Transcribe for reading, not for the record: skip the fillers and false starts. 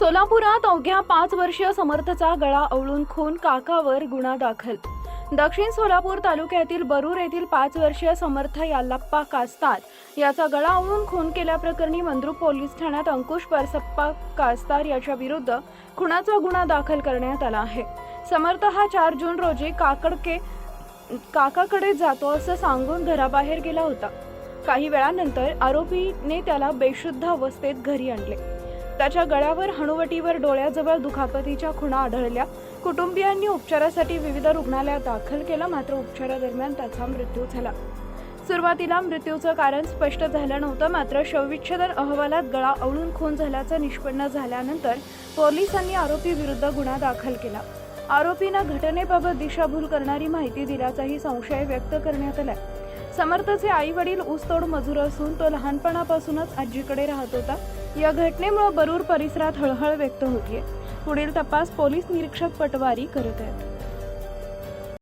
सोलापुरात अवघ्या 5 वर्षीय समर्थचा गळा आवळून खून, काकावर गुन्हा दाखल। दक्षिण सोलापूर तालुक्यातील बरूर येथील 5 वर्षीय समर्थ याल्लाप्पा कास्तार याचा गळा आवळून खून केल्याप्रकरणी मंद्रुप पोलीस ठाण्यात अंकुश परसप्पा कास्तार याच्या विरुद्ध खुनाचा गुन्हा दाखल करण्यात आला आहे। समर्थ हा 4 जून रोजी काकाकडे जातो असं सांगून घराबाहेर गेला होता। काही वेळानंतर आरोपीने त्याला बेशुद्ध अवस्थेत घरी आणले। त्याच्या गळ्यावर, हनुवटीवर, डोळ्याजवळ दुखापतीच्या खुणा आढळल्या। कुटुंबियांनी उपचारासाठी विविध रुग्णालयात दाखल केलं, मात्र उपचारादरम्यान त्याचा मृत्यू झाला। सुरुवातीला मृत्यूचं कारण स्पष्ट झालं नव्हतं, मात्र शवविच्छेदन अहवालात गळा आवळून खून झाल्याचं निष्पन्न झाल्यानंतर पोलिसांनी आरोपी विरुद्ध गुन्हा दाखल केला। आरोपीनं घटनेबाबत दिशाभूल करणारी माहिती दिल्याचाही संशय व्यक्त करण्यात आलाय। समर्थचे आई वडील ऊसतोड मजूर असून तो लहानपणापासूनच आजीकडे राहत होता। या घटनेमुळे बरूर परिसरात हळहळ व्यक्त होतीये। पुढील तपास पोलीस निरीक्षक पटवारी करत आहेत।